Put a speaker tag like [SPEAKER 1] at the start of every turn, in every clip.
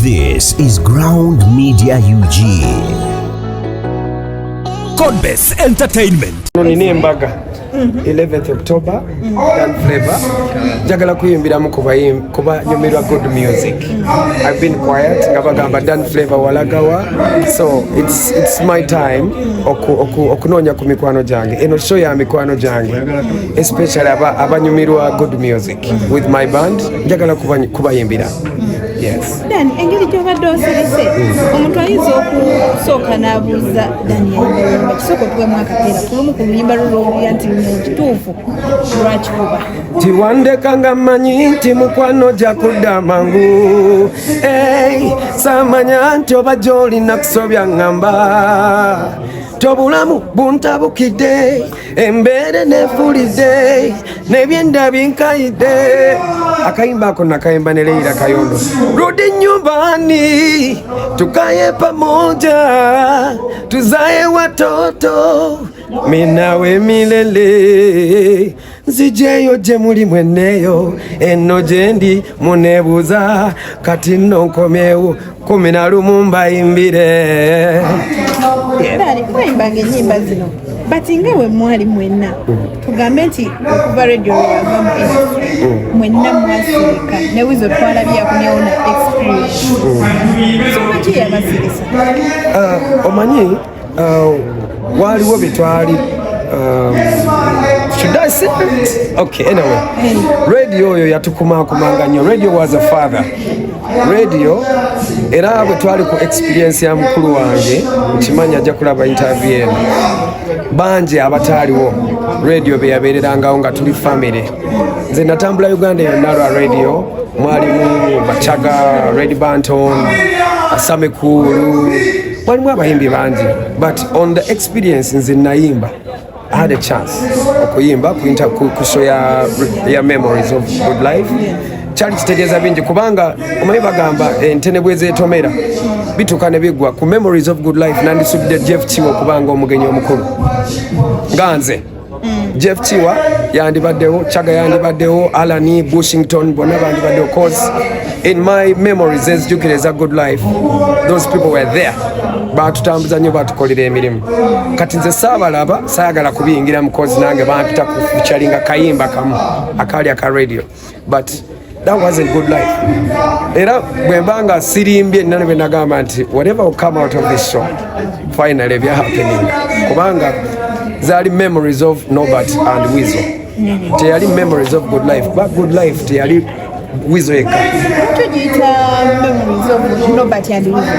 [SPEAKER 1] This is Ground Media UG. Godbase Entertainment.
[SPEAKER 2] Nini embaga 11th October Dan Flavor jagala kuyimbiramu kuba nyumirwa good music. I've been quiet ngabagamba Dan Flavor walagawa, so it's my time okunonya ku mikwano jange eno show ya mikwano jange, especially abanyumirwa good music with my band jagala kubayimbira. Yes.
[SPEAKER 3] Dan engeri gyobadde oserese omuntu ayinza okusooka n'abuuza Daniel kisoko tuwemu akapeera kulumu ku luyimba lulowulira nti kituufu lwaki kuba
[SPEAKER 2] tiwandeka nga mmanyi nti mukwano gya kudda mangu samanya nti oba gy'olina kusobya ngamba tobulamu buntabukidde embeere nefulidde nebyenda binkayidde. Akayimba ako nakayimba ne Leila Kayondo, rudi nyumbani tukaye pamoja tuzae watoto minawe milele nzijeyo je muli mweneyo eno jendi munebuza kati nonkomyewo 11 mbayimbire.
[SPEAKER 3] Mwayimbanga ennyimba zino bati nga bwe mwali mwenna tugambe nti okuva radio yavamu mwenna mwasirika ne Weasel twalabye yakumyewo na experience ki yabasirisa?
[SPEAKER 2] Omanyi waliwo bitwali should I say it? Okay, anyway. Radio oyo yatukumakumanga nnyo. Radio was a father. Radio era bwe twali ku experience ya mukulu wange nkimanya ajja kulaba interview eno bangi abataaliwo radio be yabeererangawo nga tuli family. Nze natambula Uganda yonna lwa radio, mwalimu Bachaga, Red Banton, Asamekulu, mwalimu abayimbi bangi, but on the experience nze nayimba I had a chance okuyimba ku show ya Memories of Goodlfye. Kyali kitegeeza bingi kubanga omanyi bagamba entene bwezeetomera bituuka ne bigwa ku Memories of Goodlfye. Nandisudde Jeff Chiwa kubanga omugenyi omukulu nga nze. Jeff Chiwa yandibaddewo, Chaga yandibaddewo, Alani, Bushington bonna bandibaddewo, cause in my memories ezijjukira eza Goodlfye those people were there. Batutambuza nnyo batukolera emirimu. Kati nze saabalaba saayagala kubiyingira mukozi nange bampita ku Kukyali nga kayimba kamu akaali aka radio, but that wasn't Goodlfye. Era bwembanga sirimbye nane bwe nagamba nti whatever will come out of this show finally be happening kubanga zali Memories of Norbert and Weasel. Teyali Memories of Goodlfye, but Goodlfye teyali Weasel eka.
[SPEAKER 3] Tujiyita Memories of Norbert and Weasel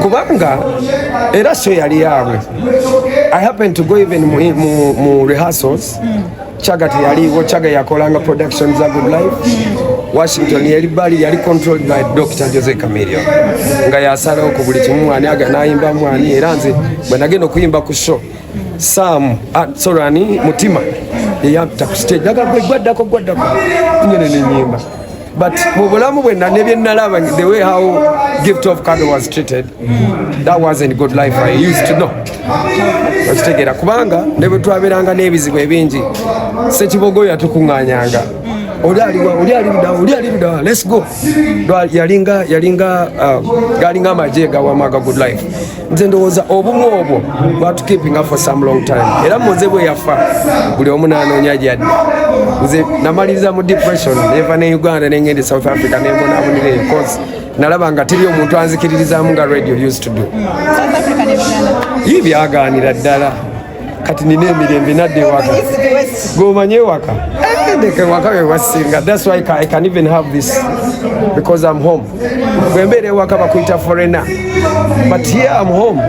[SPEAKER 2] kubanga era show yali yaabwe. I happened to go even mu rehearsals. Chaga teyaliwo, Chaga yakolanga productions za Goodlfye. Washington yali bali yali controlled by Dr. Jose Camillo nga yasalawo ku buli kimu mwani aganayimba mwani. Era nze bwe nagenda okuyimba ku show Sam Sorani Mutima yeyapita ku stage gwaddako nyene nenyimba, but mu bulamu bwenna ne bye nalaba the way how Gift of Kado was treated, that wasn't Goodlfye I used to know. Okitegera kubanga ne bwe twaberanga n'ebizibu ebingi Ssekibogo yatukuŋŋaanyanga Ulialiwa, let's go. Galinga amagye gawamaga Goodlfye. Nze ndowooza obumu obwo bwatu keeping up for some long time. Era muze bwe yafa buli omu n'anoonya gy'adda. Nze namaliriza mu depression neva ne Uganda n'engende South Africa n'embonabonera because nalaba nga teri omuntu anzikiririzaamu nga radio used to do.
[SPEAKER 3] South Africa ne Uganda
[SPEAKER 2] byaganira ddala kati nina emirembe nadde ewaka gomanye ewaka waka wewasinga. That's why I can even have this because I'm home. Bwembeera ewaka bakuyita foreigner, but here I'm home.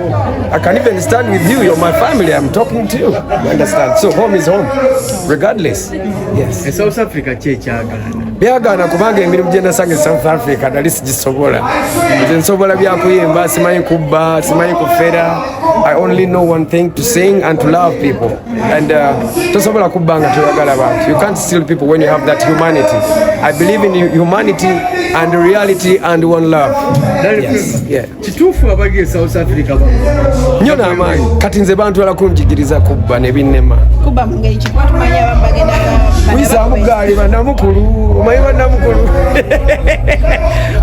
[SPEAKER 2] I can even stand with you. You're my family. I'm talking to you. You understand? So home is home regardless. Yes.
[SPEAKER 4] South Africa
[SPEAKER 2] byagaana kubanga emirimu gye nasange South Africa nali sigisobola. Nze nsobola byakuyimba, simanyi kubba, simanyi kufera. I only know one thing, to sing and to love people. And tosobola kubba nga toyagala bantu. You can't steal people when you have that humanity. I believe in humanity and reality and one love. Yes. Yeah.
[SPEAKER 4] Kituufu abagye South Africa
[SPEAKER 2] nnyo n'amaanyi kati nze bantwala kunjigiriza kubba ne binnema.
[SPEAKER 3] Kuba mu ngeri ki? Tumanya abagenda
[SPEAKER 2] Wiza amugali banamukulu omanyi banamukulu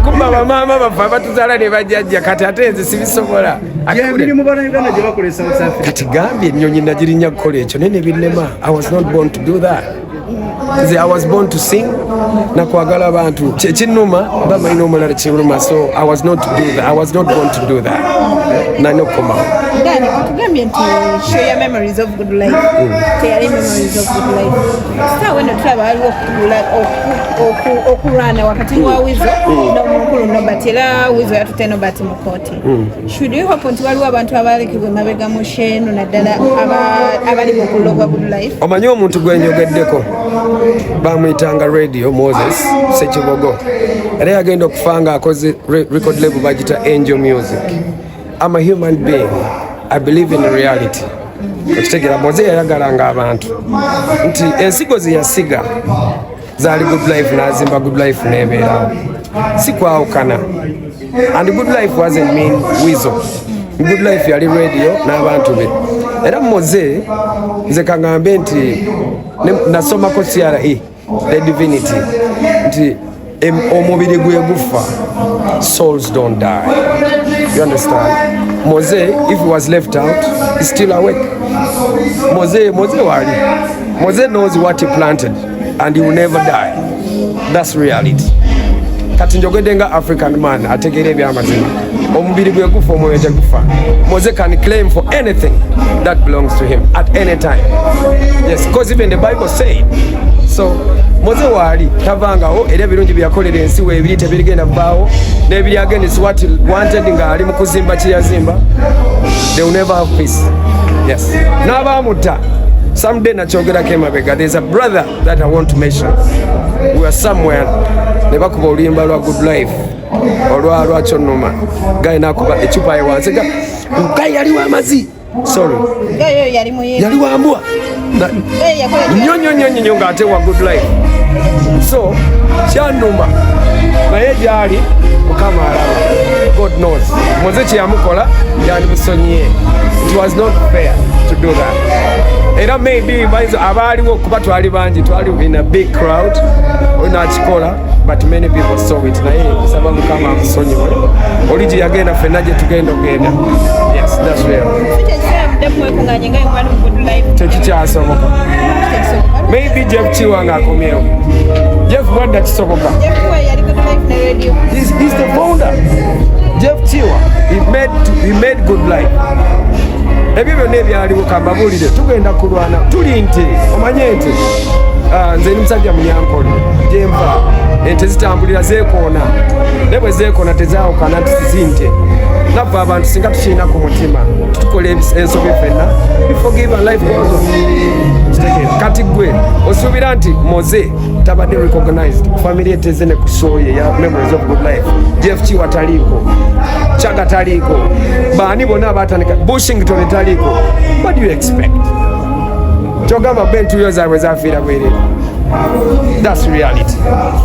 [SPEAKER 2] kumba bamama bafa batuzala ne bajjajja kati ate nze sibisobola
[SPEAKER 4] emirimu bannayuganda gye bakola South Africa
[SPEAKER 2] kati gambye ennyonyi nagirinya kukola ekyo naye ne binnema. I was not born to do that. I was born to sing nakwagala abantu kinuma bamalina omulala kinuma, so I was not to do that. I was not born to do that. Nanokoma
[SPEAKER 3] Dani kutugambye nti show your memories of good life. Kyali memories of good life. Sasa weno tulaba waliwo okulwana wakati wa Weasel n'omukulu Nobert era Weasel yatute Nobert mu kooti. Should you hope nti waliwo abantu abalekebwa mabega mu sheno naddala abali mu kullo gwa good life?
[SPEAKER 2] Omanyi omuntu gwenyogeddeko bamuyitanga Radio Moses Sekibogo era yagenda okufa nga akoze record label bagita Angel Music. I'm a human being. I believe in reality. Okutegera Moze yayagalanga abantu nti ensigo ze yasiga zaali good life n'azimba good life n'ebeerawo si kwawukana. And good life wasn't mean Weasel. Good life yali radio n'abantu be. Era Moze nze kaŋŋambe nti nasomako CRE the divinity nti omubiri gwe gufa, souls don't die. You understand? Mose, if he was left out, he's still awake. Mose wali. Mose knows what he planted and he will never die. That's reality. Kati njogedde nga African man ategeera ebyamazima. Omubiri gwe gufa, omwoyo tegufa. Mose can claim for anything that belongs to him at any time. Yes, because even the Bible said so. Mose wali tavangawo era ebirungi byakolera ensi weebiri tebirigenda vaawo n'ebiri against what wanted nga ali mu kuzimba kye yazimba. They will never have peace. Yes. N'abaamutta someday nakyogerako emabega. There's a brother that I want to mention. We were somewhere ne bakuba oluyimba lwa good life olwa kyonnuma gayi nakuba ecupa ewansi gayi yali w'amazi. Sorry. Yali wambwa. Nyonyonyonyo ng'ate wa good life. So kyannuma naye gyali Mukama alaba. God knows. Moze kye yamukola yali musonyiye. It was not fair to do that. Era maybe abaaliwo okuba twali bangi, twali in a big crowd onakikola, but many people saw it. Naye nsaba Mukama amusonyiwe. Oli gye yagenda ffenna gye tugenda ogenda. Yes, that's real. Tekikyasoboka. Maybe Jeff Chiwa ng'akomyewo. Jeff wadda kisoboka. He's the founder. Jeff Chiwa, he made good life. Ebyo byonna ebyaliwo kambabuulire tugenda kulwana tuli nti omanye nti nze ni musajja munyankole gyenva ente zitambulira zeekoona ne bwe zeekoona tezaawukana nti zizinte nava abantu singa tukiina ku mutima tukola ensobi ffenna forgive and life goes on. Kati gwe osuubira nti Moze tabadde recognized family eteze ne ku show ye ya memories of good life. Jeff Chiwa taliiko, Chaga taliiko, baani bonna abatandika Bushington taliiko. What do you expect? Kyogamba bentu yo zaabwe zafiira bwerere. That's reality.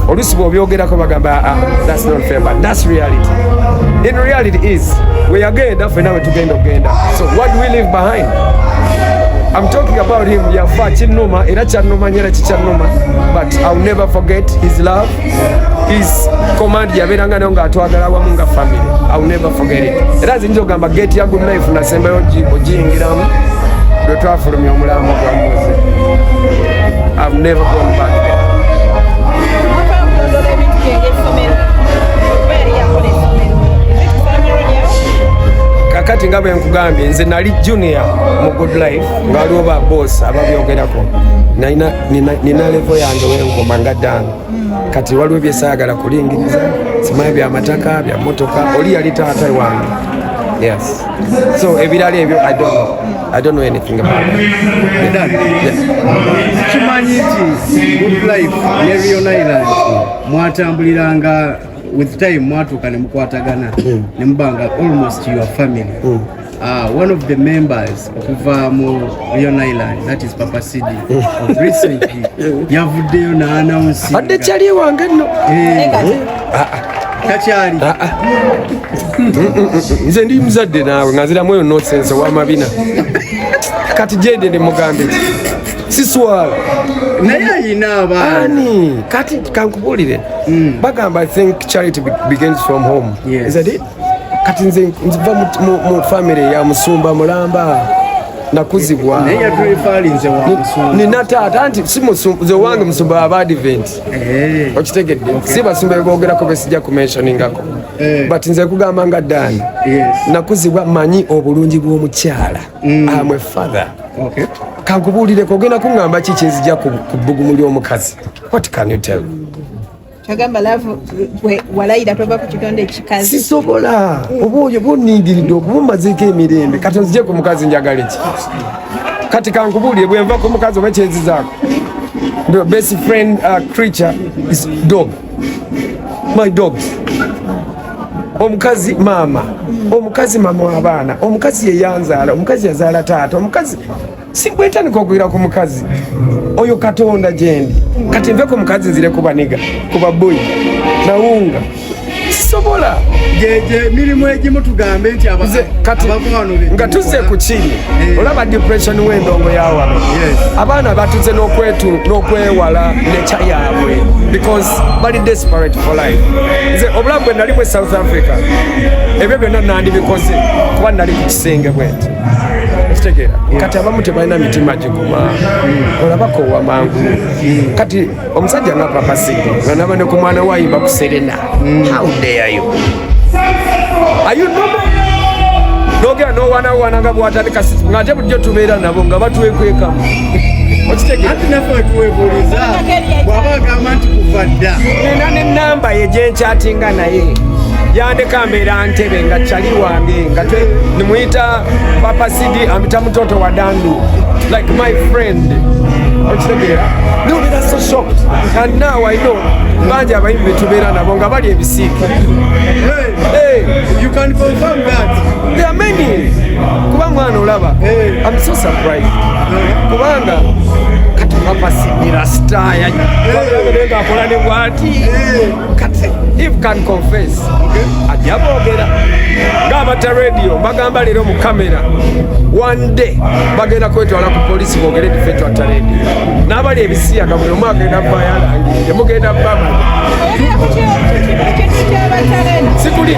[SPEAKER 2] Oluusi bw'obyogerako bagamba that's not fair, but that's reality. In reality is we yagenda ffenna we tugenda okugenda. So what do we leave behind? I'm talking about him. Yafa kinnuma era kyannuma nyera kikyannuma, but I'll never forget his love, his command yabeeranga nayo ng'atwagala wamu nga family. I'll never forget it. Era nze nja ogamba gate ya good life nasembayo ogiyingiramu lwe twafulumya omulamu gwa Moze. I've never gone back there. Kakati nga bwe nkugambye nze nali junior mu good life nga waliwo ba boss ababyogerako nina level yange wenkoma nga ddanga kati waliwo byesaagala kulingiriza simanyi byamataka bya motoka oli yali taata wange. Yes. So ebirala ebyo I don't know anything about it.
[SPEAKER 4] Kimanyi nti good life ne Rion Island mwatambuliranga with time mwatuuka ne mukwatagana ne mubanga almost your family. One of the members okuva mu Rion Island, that is Papa Cidy, recently yavuddeyo na announce
[SPEAKER 2] adde kyali wange nno
[SPEAKER 4] Tokyali.
[SPEAKER 2] Nze ndi muzadde naawe nga nziramu eyo nonsense ow'amabina kati gyende ne mugambe siswala
[SPEAKER 4] naye ayina abaana
[SPEAKER 2] kati kankubulire bagamba I think charity begins from home.
[SPEAKER 4] Yes.
[SPEAKER 2] Is that it? Kati nze nziva mu family ya Musumba Mulamba nakuzibwa
[SPEAKER 4] naye yatulifalinze wa Musumba
[SPEAKER 2] nina taata anti si Musumba wange Musumba aba advent okitegedde si basumba begogerako besijja ku mentioningako but nze kugamba nga Dani nakuzibwa manyi obulungi bw'omukyala amwe father. Kankubulire kogenda kungamba ki kyenzijja ku bbugumu ly'omukazi. What can you tell?
[SPEAKER 3] Chagamba love walayira toba ku kitonde ekikazi
[SPEAKER 2] sisobola oboyo bonidiridde okubumazeeko emirembe kati nzije ku mukazi njagala ki kati kankubulire bwe nva ku mukazi oba kyenzizaako the best friend creature is dog, my dogs. Omukazi mama w'abaana, omukazi ye yanzaala, omukazi yazaala taata, omukazi sikwetandika okuyira ku mukazi oyo Katonda gyendi kati nve ku mukazi nzire kubaniga kuba boy nawunga sisobola
[SPEAKER 4] jeje mirimu egimu tugambe nti
[SPEAKER 2] kati nga tuzze ku Kyali olaba depression w'endongo yawa abaana batuze n'okwewala necha yaabwe because bali desperate for life. Nze obulamu bwe nali mu South Africa ebyo byonna nandibikoze kuba nali ku kisenge bwenti okitegera kati abamu tebalina mitima giguma olabako wamangu kati omusajja nga Papa Cidy nga naba ne ku mwana wayimba ku Serena. How dare you? Are you normal? Nogera nowana nga bwatandika sisi ngate bulijjo tubeera nabo nga batwekwekamu okitegera
[SPEAKER 4] ati nafe tuwebuuliza bw'aba agamba nti kuva dda
[SPEAKER 2] nina n'ennamba ye gye nkyatinga naye yandeka mbeera ntebe nga Kyali wange nga nimuyita Papa Cidy amita mutoto wa Dandu like my friend okitegera nobeera so shocked and now I know bangi abayimbi betubeera nabo nga bali ebisiike.
[SPEAKER 4] You can confirm that
[SPEAKER 2] there are many kuba mwana olaba I'm so surprised kubanga kati Papa Cidy rastaya nga akola ne bwati kati if can confess ajja boogera ng'abata radio bagamba leero mu kamera one day bagenda kwetwala ku polisi boogere dife twatta radio n'abali ebisiyaga buli omu agenda bba yalangirire mugenda bba sikuli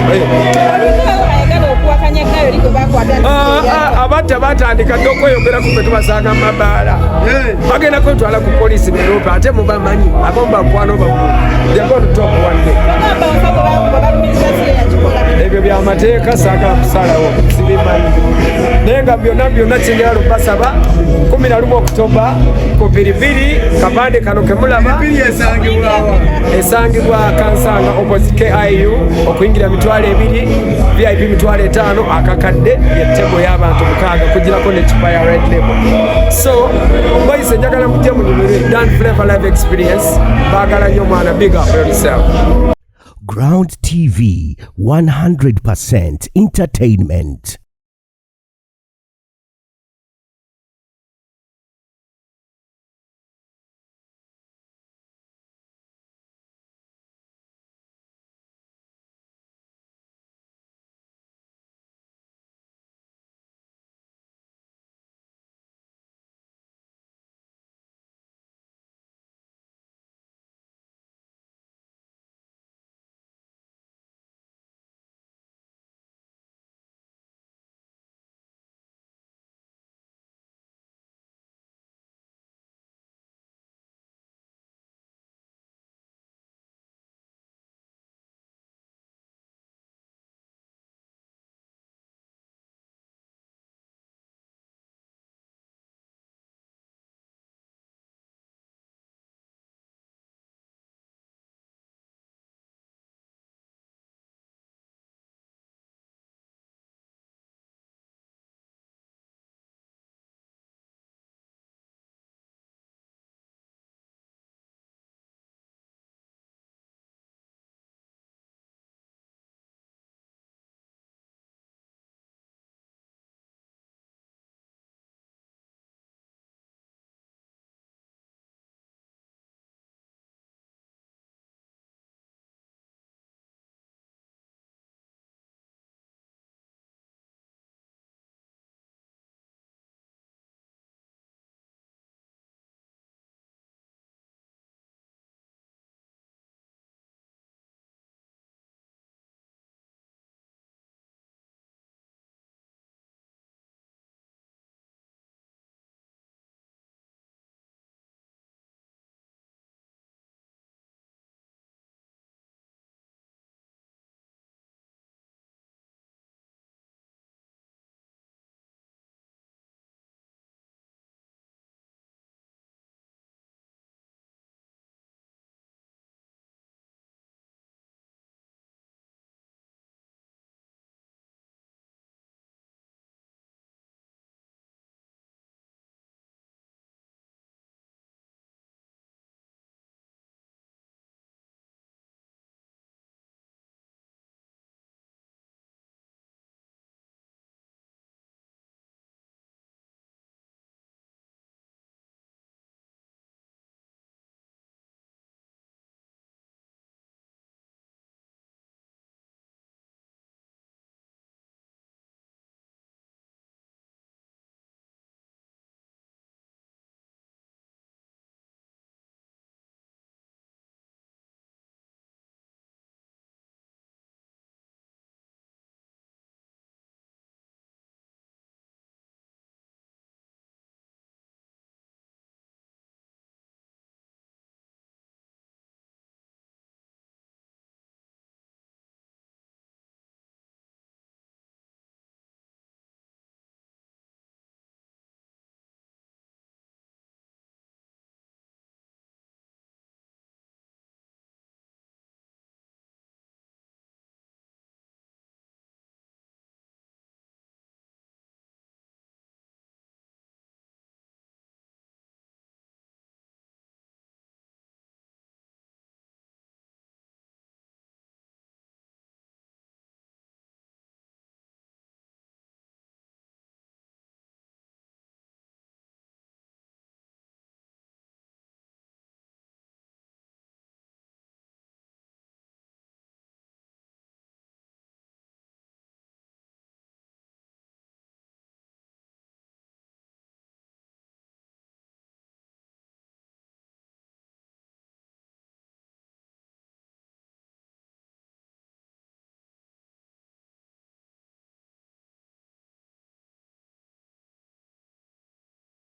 [SPEAKER 2] abatta batandika dde okweyogera ku fe tubasanga mu mabaala bagenda kwetwala ku polisi Nairobi ate mubamanyi abomba nkwano bamu yagontop one day ebyo byamateeka saagala kusalawo sibimanyi naye nga byonna kyengera lubasaba 11 Oktoba ku 22 kapande kano kemulaba esangibwa Kansanga opposite KIU okuyingira mitwalo 2 VIP mitwalo 5 akakadde yettego y'abantu 6 kugirako n'ekipa ya Red Label. So boyise njagala mujje munyumire Dan Flavor live experience baagala nnyo mwana big up yourself.
[SPEAKER 1] Ground TV 100% entertainment.